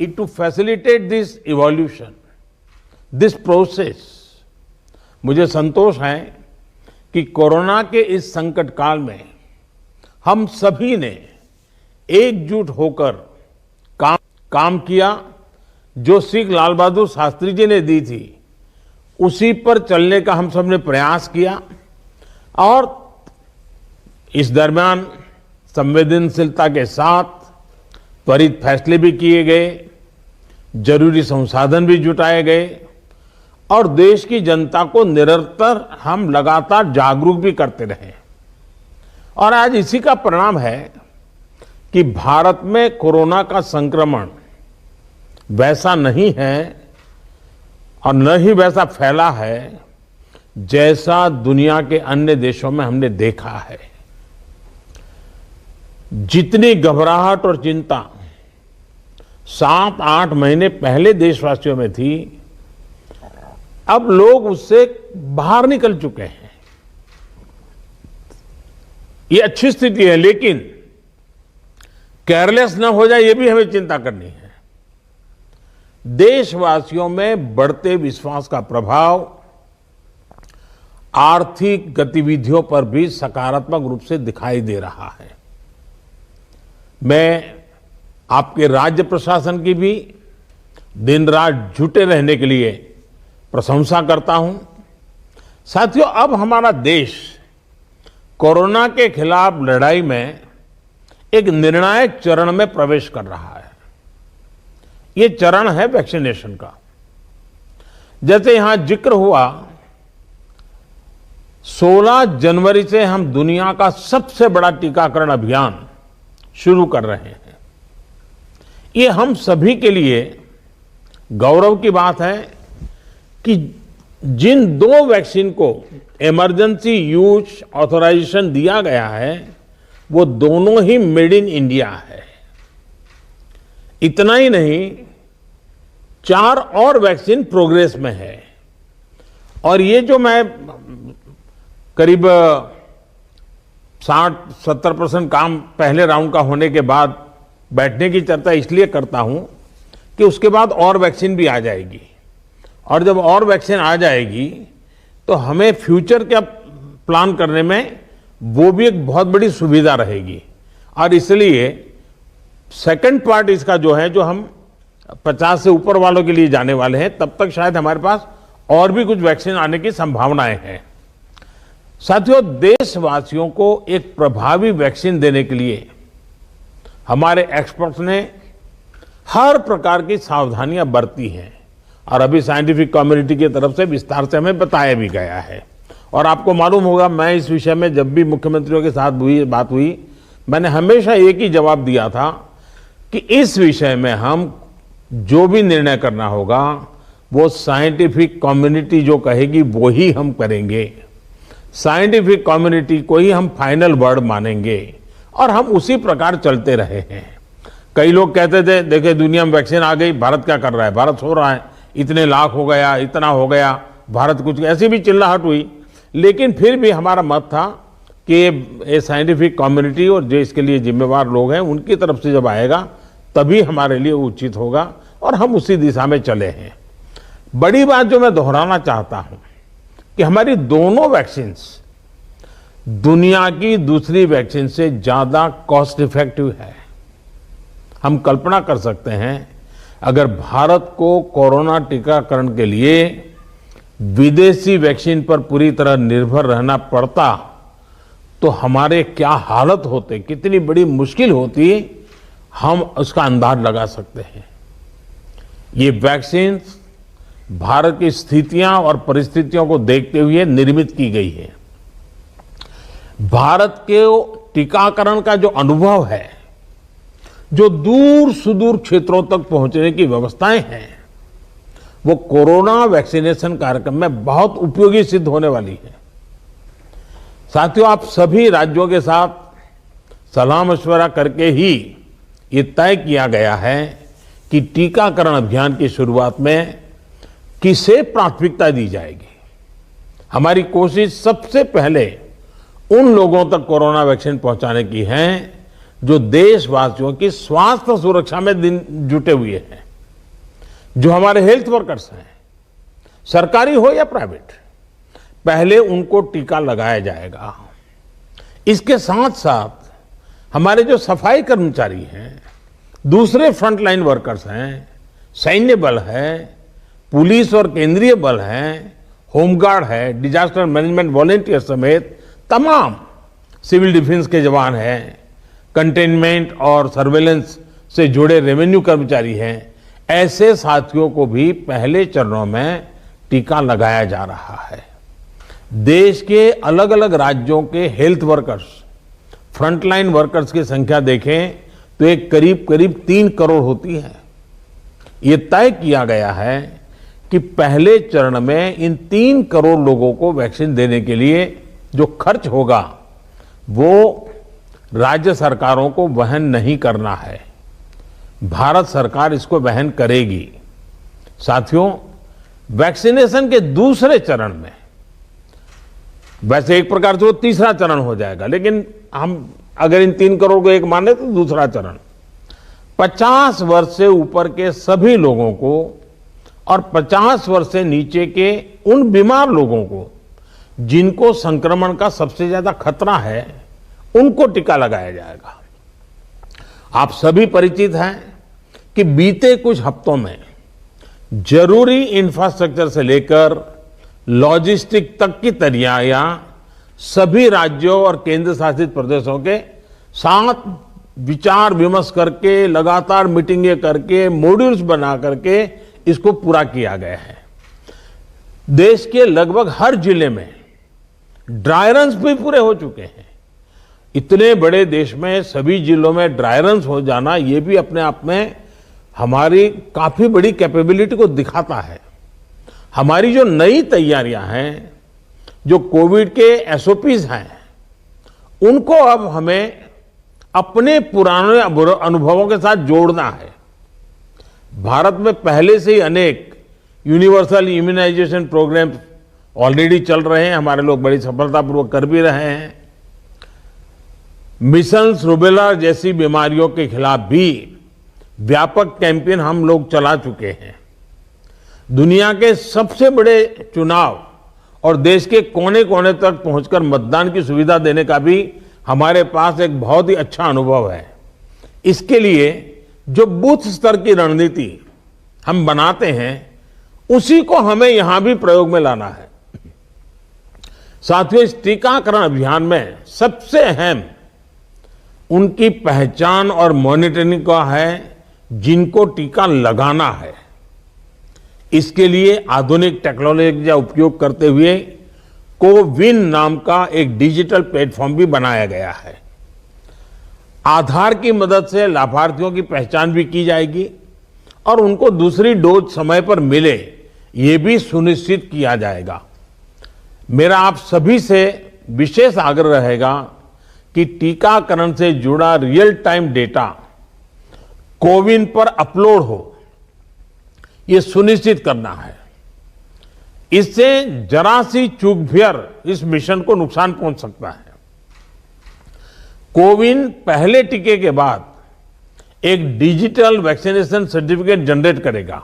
to facilitate this evolution, this process, मुझे संतोष है कि कोरोना के इस संकट काल में हम सभी ने एकजुट होकर काम किया। जो सीख लाल बहादुर शास्त्री जी ने दी थी, उसी पर चलने का हम सब ने प्रयास किया और इस दरमियान संवेदनशीलता के साथ त्वरित फैसले भी किए गए, जरूरी संसाधन भी जुटाए गए और देश की जनता को निरंतर हम लगातार जागरूक भी करते रहे। और आज इसी का परिणाम है कि भारत में कोरोना का संक्रमण वैसा नहीं है और न ही वैसा फैला है जैसा दुनिया के अन्य देशों में हमने देखा है। जितनी घबराहट और चिंता 7-8 महीने पहले देशवासियों में थी, अब लोग उससे बाहर निकल चुके हैं। ये अच्छी स्थिति है, लेकिन केयरलेस न हो जाए, ये भी हमें चिंता करनी है। देशवासियों में बढ़ते विश्वास का प्रभाव आर्थिक गतिविधियों पर भी सकारात्मक रूप से दिखाई दे रहा है। मैं आपके राज्य प्रशासन की भी दिन रात जुटे रहने के लिए प्रशंसा करता हूं। साथियों, अब हमारा देश कोरोना के खिलाफ लड़ाई में एक निर्णायक चरण में प्रवेश कर रहा है। ये चरण है वैक्सीनेशन का। जैसे यहां जिक्र हुआ, 16 जनवरी से हम दुनिया का सबसे बड़ा टीकाकरण अभियान शुरू कर रहे हैं। ये हम सभी के लिए गौरव की बात है कि जिन 2 वैक्सीन को इमरजेंसी यूज ऑथराइजेशन दिया गया है, वो दोनों ही मेड इन इंडिया है। इतना ही नहीं, 4 और वैक्सीन प्रोग्रेस में है। और ये जो मैं करीब 60-70% काम पहले राउंड का होने के बाद बैठने की चर्चा इसलिए करता हूं कि उसके बाद और वैक्सीन भी आ जाएगी, और जब और वैक्सीन आ जाएगी तो हमें फ्यूचर का प्लान करने में वो भी एक बहुत बड़ी सुविधा रहेगी। और इसलिए सेकंड पार्ट इसका जो है, जो हम 50 से ऊपर वालों के लिए जाने वाले हैं, तब तक शायद हमारे पास और भी कुछ वैक्सीन आने की संभावनाएं हैं। साथियों, देशवासियों को एक प्रभावी वैक्सीन देने के लिए हमारे एक्सपर्ट्स ने हर प्रकार की सावधानियां बरती हैं और अभी साइंटिफिक कम्युनिटी की तरफ से विस्तार से हमें बताया भी गया है। और आपको मालूम होगा, मैं इस विषय में जब भी मुख्यमंत्रियों के साथ बात हुई, मैंने हमेशा एक ही जवाब दिया था कि इस विषय में हम जो भी निर्णय करना होगा वो साइंटिफिक कम्युनिटी जो कहेगी वो ही हम करेंगे। साइंटिफिक कम्युनिटी को ही हम फाइनल वर्ड मानेंगे और हम उसी प्रकार चलते रहे हैं। कई लोग कहते थे, देखिए दुनिया में वैक्सीन आ गई, भारत क्या कर रहा है, भारत सो रहा है, इतने लाख हो गया, इतना हो गया, भारत कुछ, ऐसी भी चिल्लाहट हुई। लेकिन फिर भी हमारा मत था कि ये साइंटिफिक कम्युनिटी और जो इसके लिए जिम्मेवार लोग हैं, उनकी तरफ से जब आएगा तभी हमारे लिए उचित होगा, और हम उसी दिशा में चले हैं। बड़ी बात जो मैं दोहराना चाहता हूं कि हमारी दोनों वैक्सीन्स दुनिया की दूसरी वैक्सीन से ज्यादा कॉस्ट इफेक्टिव है। हम कल्पना कर सकते हैं, अगर भारत को कोरोना टीकाकरण के लिए विदेशी वैक्सीन पर पूरी तरह निर्भर रहना पड़ता तो हमारे क्या हालत होते, कितनी बड़ी मुश्किल होती, हम उसका अंदाज लगा सकते हैं। ये वैक्सीन भारत की स्थितियां और परिस्थितियों को देखते हुए निर्मित की गई है। भारत के टीकाकरण का जो अनुभव है, जो दूर सुदूर क्षेत्रों तक पहुंचने की व्यवस्थाएं हैं, वो कोरोना वैक्सीनेशन कार्यक्रम में बहुत उपयोगी सिद्ध होने वाली है। साथियों, आप सभी राज्यों के साथ सलाह मशवरा करके ही ये तय किया गया है कि टीकाकरण अभियान की शुरुआत में किसे प्राथमिकता दी जाएगी। हमारी कोशिश सबसे पहले उन लोगों तक कोरोना वैक्सीन पहुंचाने की है जो देशवासियों की स्वास्थ्य सुरक्षा में जुटे हुए हैं। जो हमारे हेल्थ वर्कर्स हैं, सरकारी हो या प्राइवेट, पहले उनको टीका लगाया जाएगा। इसके साथ साथ हमारे जो सफाई कर्मचारी हैं, दूसरे फ्रंटलाइन वर्कर्स हैं, सैन्य बल है, पुलिस और केंद्रीय बल हैं, होमगार्ड है, डिजास्टर मैनेजमेंट वॉलेंटियर समेत तमाम सिविल डिफेंस के जवान हैं, कंटेनमेंट और सर्वेलेंस से जुड़े रेवेन्यू कर्मचारी हैं, ऐसे साथियों को भी पहले चरणों में टीका लगाया जा रहा है। देश के अलग अलग राज्यों के हेल्थ वर्कर्स, फ्रंटलाइन वर्कर्स की संख्या देखें तो एक करीब करीब 3 करोड़ होती है। ये तय किया गया है कि पहले चरण में इन 3 करोड़ लोगों को वैक्सीन देने के लिए जो खर्च होगा वो राज्य सरकारों को वहन नहीं करना है, भारत सरकार इसको वहन करेगी। साथियों, वैक्सीनेशन के दूसरे चरण में, वैसे एक प्रकार से वो तीसरा चरण हो जाएगा, लेकिन हम अगर इन 3 करोड़ को एक माने तो दूसरा चरण 50 वर्ष से ऊपर के सभी लोगों को और 50 वर्ष से नीचे के उन बीमार लोगों को जिनको संक्रमण का सबसे ज्यादा खतरा है, उनको टीका लगाया जाएगा। आप सभी परिचित हैं कि बीते कुछ हफ्तों में जरूरी इंफ्रास्ट्रक्चर से लेकर लॉजिस्टिक तक की तैयारियां सभी राज्यों और केंद्र शासित प्रदेशों के साथ विचार विमर्श करके, लगातार मीटिंगें करके, मॉड्यूल्स बना करके इसको पूरा किया गया है। देश के लगभग हर जिले में ड्राई रन्स भी पूरे हो चुके हैं। इतने बड़े देश में सभी जिलों में ड्राई रन्स हो जाना, ये भी अपने आप में हमारी काफी बड़ी कैपेबिलिटी को दिखाता है। हमारी जो नई तैयारियां हैं, जो कोविड के एसओपीज हैं, उनको अब हमें अपने पुराने अनुभवों के साथ जोड़ना है। भारत में पहले से ही अनेक यूनिवर्सल इम्यूनाइजेशन प्रोग्राम ऑलरेडी चल रहे हैं, हमारे लोग बड़ी सफलतापूर्वक कर भी रहे हैं। मिशंस रूबेला जैसी बीमारियों के खिलाफ भी व्यापक कैंपेन हम लोग चला चुके हैं। दुनिया के सबसे बड़े चुनाव और देश के कोने कोने तक पहुंचकर मतदान की सुविधा देने का भी हमारे पास एक बहुत ही अच्छा अनुभव है। इसके लिए जो बूथ स्तर की रणनीति हम बनाते हैं, उसी को हमें यहां भी प्रयोग में लाना है। साथियों, इस टीकाकरण अभियान में सबसे अहम उनकी पहचान और मॉनिटरिंग का है जिनको टीका लगाना है। इसके लिए आधुनिक टेक्नोलॉजी का उपयोग करते हुए कोविन नाम का एक डिजिटल प्लेटफॉर्म भी बनाया गया है। आधार की मदद से लाभार्थियों की पहचान भी की जाएगी और उनको दूसरी डोज समय पर मिले, ये भी सुनिश्चित किया जाएगा। मेरा आप सभी से विशेष आग्रह रहेगा कि टीकाकरण से जुड़ा रियल टाइम डेटा कोविन पर अपलोड हो, ये सुनिश्चित करना है। इससे जरा सी चूक भी इस मिशन को नुकसान पहुंच सकता है। कोविन पहले टीके के बाद एक डिजिटल वैक्सीनेशन सर्टिफिकेट जनरेट करेगा।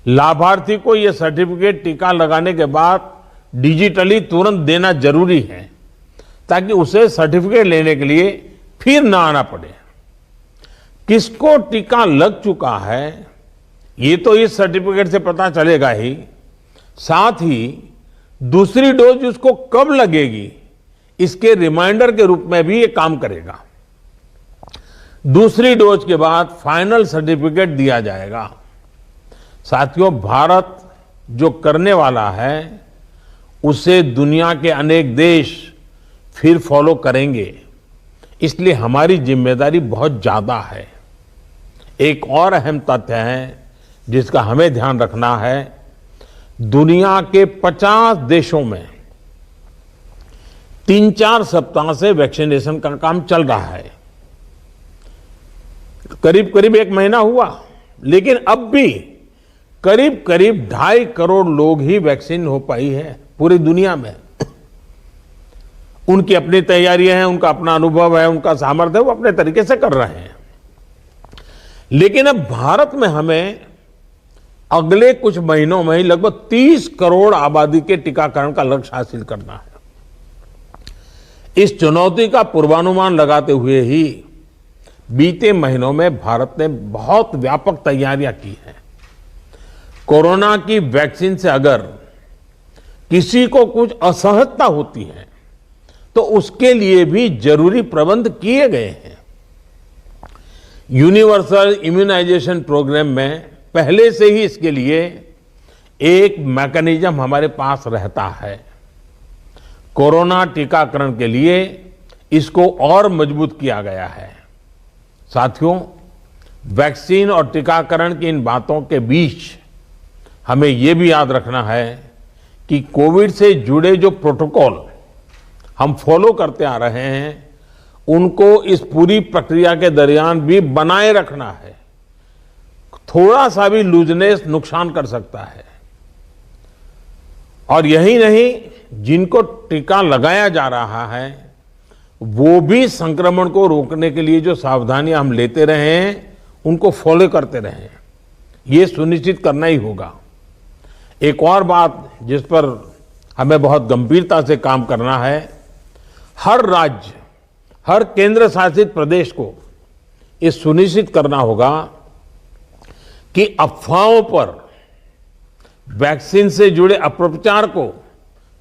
लाभार्थी को यह सर्टिफिकेट टीका लगाने के बाद डिजिटली तुरंत देना जरूरी है, ताकि उसे सर्टिफिकेट लेने के लिए फिर ना आना पड़े। किसको टीका लग चुका है, ये तो इस सर्टिफिकेट से पता चलेगा ही, साथ ही दूसरी डोज उसको कब लगेगी, इसके रिमाइंडर के रूप में भी ये काम करेगा। दूसरी डोज के बाद फाइनल सर्टिफिकेट दिया जाएगा। साथियों, भारत जो करने वाला है, उसे दुनिया के अनेक देश फिर फॉलो करेंगे। इसलिए हमारी जिम्मेदारी बहुत ज्यादा है। एक और अहम तथ्य है जिसका हमें ध्यान रखना है, दुनिया के 50 देशों में 3-4 सप्ताह से वैक्सीनेशन का काम चल रहा है। करीब करीब 1 महीना हुआ, लेकिन अब भी करीब करीब 2.5 करोड़ लोग ही वैक्सीन हो पाई है पूरी दुनिया में। उनकी अपनी तैयारियां हैं, उनका अपना अनुभव है, उनका सामर्थ्य है, वो अपने तरीके से कर रहे हैं। लेकिन अब भारत में हमें अगले कुछ महीनों में ही लगभग 30 करोड़ आबादी के टीकाकरण का लक्ष्य हासिल करना है। इस चुनौती का पूर्वानुमान लगाते हुए ही बीते महीनों में भारत ने बहुत व्यापक तैयारियां की हैं। कोरोना की वैक्सीन से अगर किसी को कुछ असहजता होती है तो उसके लिए भी जरूरी प्रबंध किए गए हैं। यूनिवर्सल इम्यूनाइजेशन प्रोग्राम में पहले से ही इसके लिए एक मैकेनिज्म हमारे पास रहता है। कोरोना टीकाकरण के लिए इसको और मजबूत किया गया है। साथियों, वैक्सीन और टीकाकरण की इन बातों के बीच हमें यह भी याद रखना है कि कोविड से जुड़े जो प्रोटोकॉल हम फॉलो करते आ रहे हैं उनको इस पूरी प्रक्रिया के दरमियान भी बनाए रखना है। थोड़ा सा भी लूजनेस नुकसान कर सकता है। और यही नहीं, जिनको टीका लगाया जा रहा है वो भी संक्रमण को रोकने के लिए जो सावधानियां हम लेते रहे हैं उनको फॉलो करते रहे। ये सुनिश्चित करना ही होगा। एक और बात जिस पर हमें बहुत गंभीरता से काम करना है, हर राज्य, हर केंद्र शासित प्रदेश को ये सुनिश्चित करना होगा कि अफवाहों पर, वैक्सीन से जुड़े अपप्रचार को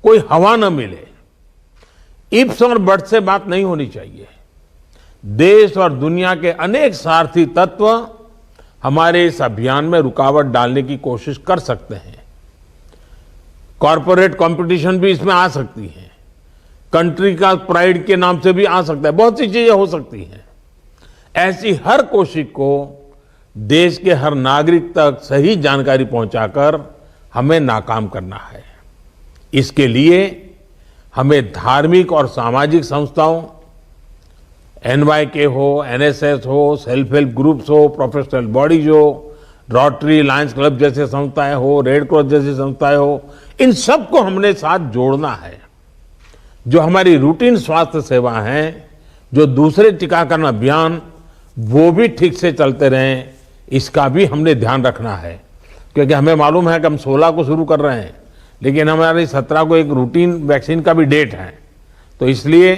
कोई हवा न मिले। इफ्स और बट्स से बात नहीं होनी चाहिए। देश और दुनिया के अनेक स्वार्थी तत्व हमारे इस अभियान में रुकावट डालने की कोशिश कर सकते हैं। कॉरपोरेट कंपटीशन भी इसमें आ सकती है। कंट्री का प्राइड के नाम से भी आ सकता है। बहुत सी चीजें हो सकती हैं। ऐसी हर कोशिश को देश के हर नागरिक तक सही जानकारी पहुंचाकर हमें नाकाम करना है। इसके लिए हमें धार्मिक और सामाजिक संस्थाओं, NYK हो, NSS हो, सेल्फ हेल्प ग्रुप्स हो, प्रोफेशनल बॉडीज हो, रोटरी, लायंस क्लब जैसे संस्थाएं हो, रेड क्रॉस जैसी संस्थाएं हो, इन सबको हमने साथ जोड़ना है। जो हमारी रूटीन स्वास्थ्य सेवा है, जो दूसरे टीकाकरण अभियान, वो भी ठीक से चलते रहें, इसका भी हमने ध्यान रखना है। क्योंकि हमें मालूम है कि हम 16 को शुरू कर रहे हैं, लेकिन हमारी 17 को एक रूटीन वैक्सीन का भी डेट है। तो इसलिए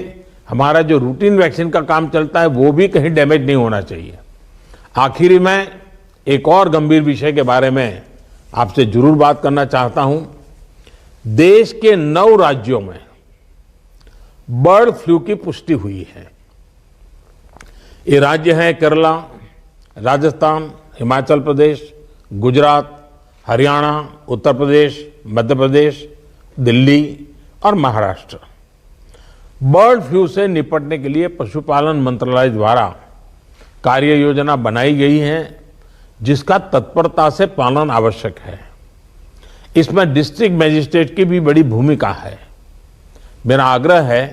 हमारा जो रूटीन वैक्सीन का काम चलता है वो भी कहीं डैमेज नहीं होना चाहिए। आखिरी में एक और गंभीर विषय के बारे में आपसे जरूर बात करना चाहता हूं। देश के 9 राज्यों में बर्ड फ्लू की पुष्टि हुई है। ये राज्य हैं केरला, राजस्थान, हिमाचल प्रदेश, गुजरात, हरियाणा, उत्तर प्रदेश, मध्य प्रदेश, दिल्ली और महाराष्ट्र। बर्ड फ्लू से निपटने के लिए पशुपालन मंत्रालय द्वारा कार्य योजना बनाई गई है, जिसका तत्परता से पालन आवश्यक है। इसमें डिस्ट्रिक्ट मजिस्ट्रेट की भी बड़ी भूमिका है। मेरा आग्रह है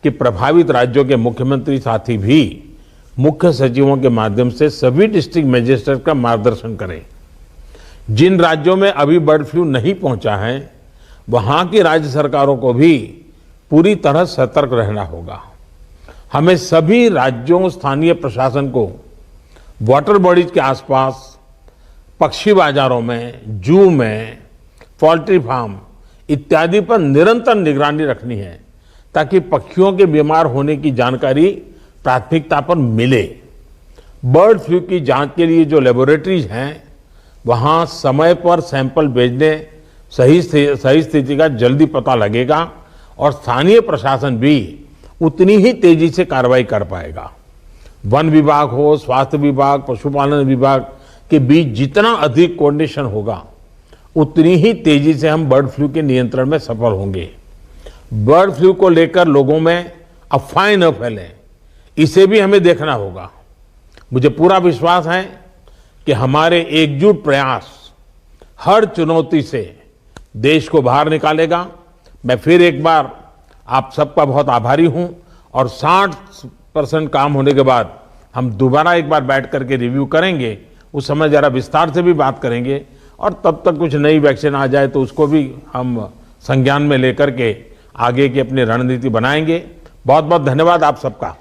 कि प्रभावित राज्यों के मुख्यमंत्री साथी भी मुख्य सचिवों के माध्यम से सभी डिस्ट्रिक्ट मजिस्ट्रेट का मार्गदर्शन करें। जिन राज्यों में अभी बर्ड फ्लू नहीं पहुंचा है, वहां की राज्य सरकारों को भी पूरी तरह सतर्क रहना होगा। हमें सभी राज्यों, स्थानीय प्रशासन को वाटर बॉडीज के आसपास, पक्षी बाजारों में, जू में, पोल्ट्री फार्म इत्यादि पर निरंतर निगरानी रखनी है, ताकि पक्षियों के बीमार होने की जानकारी प्राथमिकता पर मिले। बर्ड फ्लू की जांच के लिए जो लेबोरेटरीज हैं, वहां समय पर सैंपल भेजने सही स्थिति का जल्दी पता लगेगा और स्थानीय प्रशासन भी उतनी ही तेजी से कार्रवाई कर पाएगा। वन विभाग हो, स्वास्थ्य विभाग, पशुपालन विभाग के बीच जितना अधिक कोऑर्डिनेशन होगा, उतनी ही तेजी से हम बर्ड फ्लू के नियंत्रण में सफल होंगे। बर्ड फ्लू को लेकर लोगों में अफवाहें न फैलें, इसे भी हमें देखना होगा। मुझे पूरा विश्वास है कि हमारे एकजुट प्रयास हर चुनौती से देश को बाहर निकालेगा। मैं फिर एक बार आप सबका बहुत आभारी हूं और 60% काम होने के बाद हम दोबारा एक बार बैठ करके रिव्यू करेंगे। उस समय जरा विस्तार से भी बात करेंगे और तब तक कुछ नई वैक्सीन आ जाए तो उसको भी हम संज्ञान में लेकर के आगे की अपनी रणनीति बनाएंगे। बहुत बहुत धन्यवाद आप सबका।